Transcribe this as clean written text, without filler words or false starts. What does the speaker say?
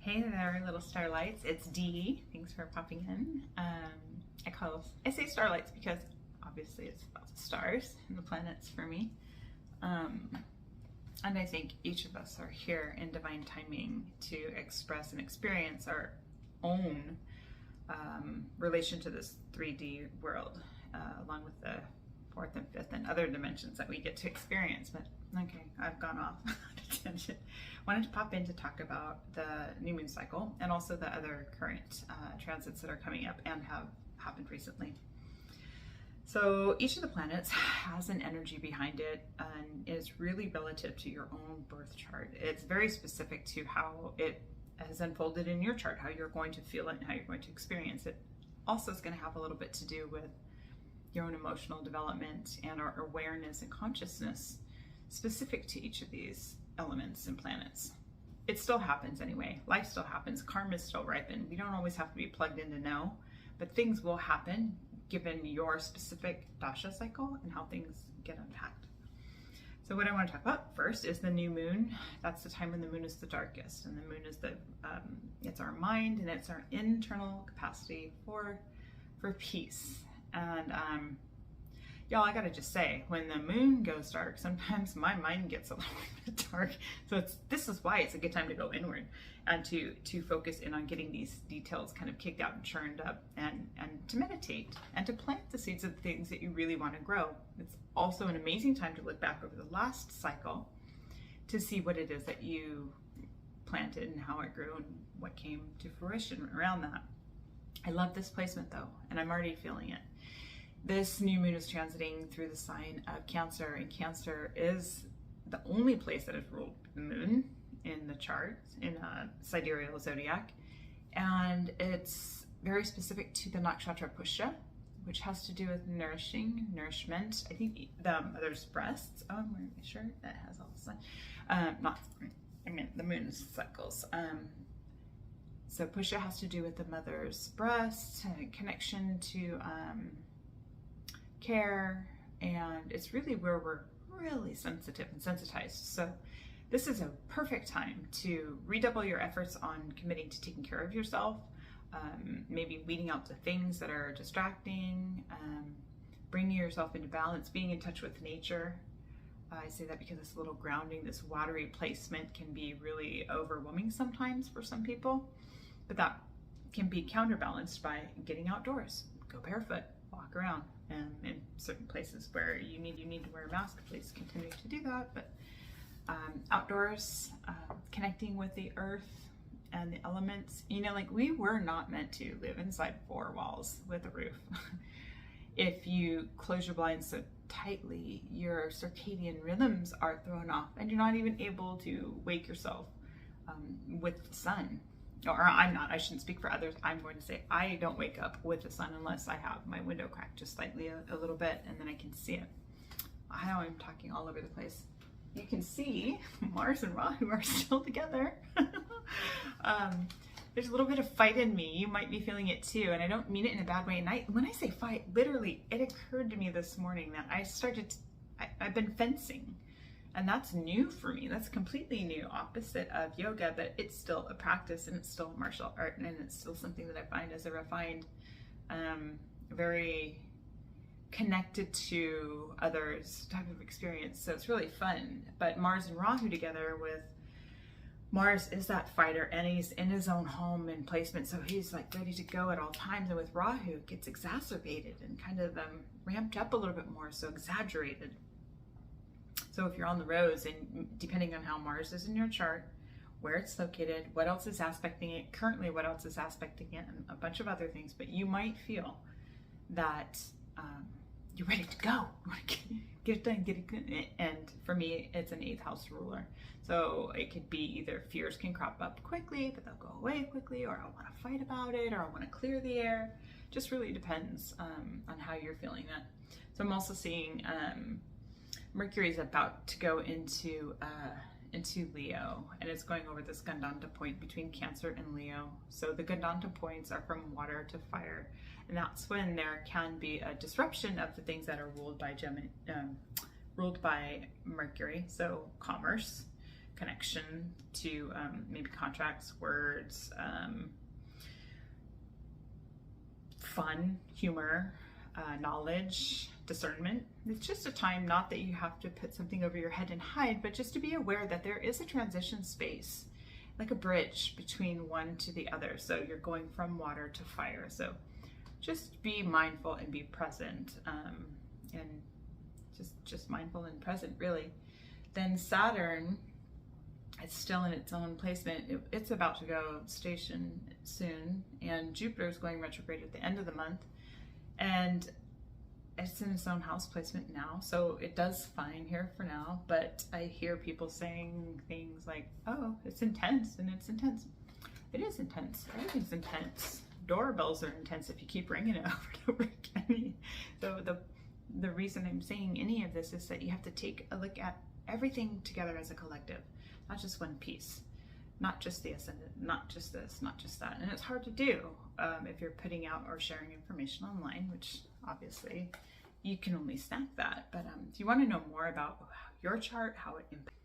Hey there, little starlights. It's Dee. Thanks for popping in. I say starlights because obviously it's about the stars and the planets for me. And I think each of us are here in divine timing to express and experience our own relation to this 3D world, along with the fourth and fifth and other dimensions that we get to experience. But okay, I've gone off attention. Wanted to pop in to talk about the new moon cycle and also the other current transits that are coming up and have happened recently. So each of the planets has an energy behind it and is really relative to your own birth chart. It's very specific to how it has unfolded in your chart, how you're going to feel it and how you're going to experience it. Also, it's going to have a little bit to do with your own emotional development and our awareness and consciousness specific to each of these elements and planets. It still happens anyway. Life still happens. Karma is still ripened. We don't always have to be plugged in to know, but things will happen given your specific dasha cycle and how things get unpacked. So what I want to talk about first is the new moon. That's the time when the moon is the darkest, and the moon is it's our mind and it's our internal capacity for peace. And y'all, I gotta just say, when the moon goes dark, sometimes my mind gets a little bit dark. So this is why it's a good time to go inward and to focus in on getting these details kind of kicked out and churned up, and to meditate and to plant the seeds of the things that you really want to grow. It's also an amazing time to look back over the last cycle to see what it is that you planted and how it grew and what came to fruition around that. I love this placement though, and I'm already feeling it. This new moon is transiting through the sign of Cancer, and Cancer is the only place that has ruled the moon in the chart, in sidereal zodiac, and it's very specific to the nakshatra Pushya, which has to do with nourishment. I think the mother's breasts. Oh, I'm wearing a shirt that has all the sun. The moon's cycles. So Pushya has to do with the mother's breast, connection to care, and it's really where we're really sensitive and sensitized. So this is a perfect time to redouble your efforts on committing to taking care of yourself, maybe weeding out the things that are distracting, bringing yourself into balance, being in touch with nature. I say that because this little grounding, this watery placement can be really overwhelming sometimes for some people, but that can be counterbalanced by getting outdoors. Go barefoot, walk around, and in certain places where you need to wear a mask, please continue to do that. But outdoors, connecting with the earth and the elements. Like, we were not meant to live inside four walls with a roof. If you close your blinds so tightly, your circadian rhythms are thrown off and you're not even able to wake yourself with the sun. Or I shouldn't speak for others. I'm going to say I don't wake up with the sun unless I have my window cracked just slightly a little bit, and then I can see it. I know I'm talking all over the place. You can see Mars and Rahu are still together. There's a little bit of fight in me. You might be feeling it too, and I don't mean it in a bad way. And when I say fight, literally, it occurred to me this morning that I've been fencing. And that's new for me. That's completely new, opposite of yoga, but it's still a practice and it's still martial art, and it's still something that I find as a refined, very connected to others type of experience. So it's really fun. But Mars and Rahu together, with Mars is that fighter and he's in his own home and placement, so he's like ready to go at all times. And with Rahu, it gets exacerbated and kind of ramped up a little bit more, so exaggerated. So if you're on the roads, and depending on how Mars is in your chart, where it's located, what else is aspecting it currently, what else is aspecting it, and a bunch of other things, but you might feel that you're ready to go. You want to get it done, get it good. And for me, it's an 8th house ruler. So it could be either fears can crop up quickly, but they'll go away quickly, or I want to fight about it, or I want to clear the air. Just really depends on how you're feeling that. So I'm also seeing Mercury is about to go into Leo, and it's going over this Gandanta point between Cancer and Leo. So the Gandanta points are from water to fire, and that's when there can be a disruption of the things that are ruled by Mercury. So commerce, connection to maybe contracts, words, fun, humor, knowledge, discernment. It's just a time not that you have to put something over your head and hide, but just to be aware that there is a transition space, like a bridge between one to the other. So you're going from water to fire. So just be mindful and be present, and just mindful and present, really. Then Saturn, it's still in its own placement. It's about to go station soon, and Jupiter is going retrograde at the end of the month, and it's in its own house placement now, so it does fine here for now. But I hear people saying things like, oh, it's intense, and it's intense. It is intense. Everything's intense. Doorbells are intense if you keep ringing it over and over again. So the reason I'm saying any of this is that you have to take a look at everything together as a collective, not just one piece, not just the ascendant, not just this, not just that. And it's hard to do if you're putting out or sharing information online, which obviously you can only snap that. But if you want to know more about your chart, how it impacts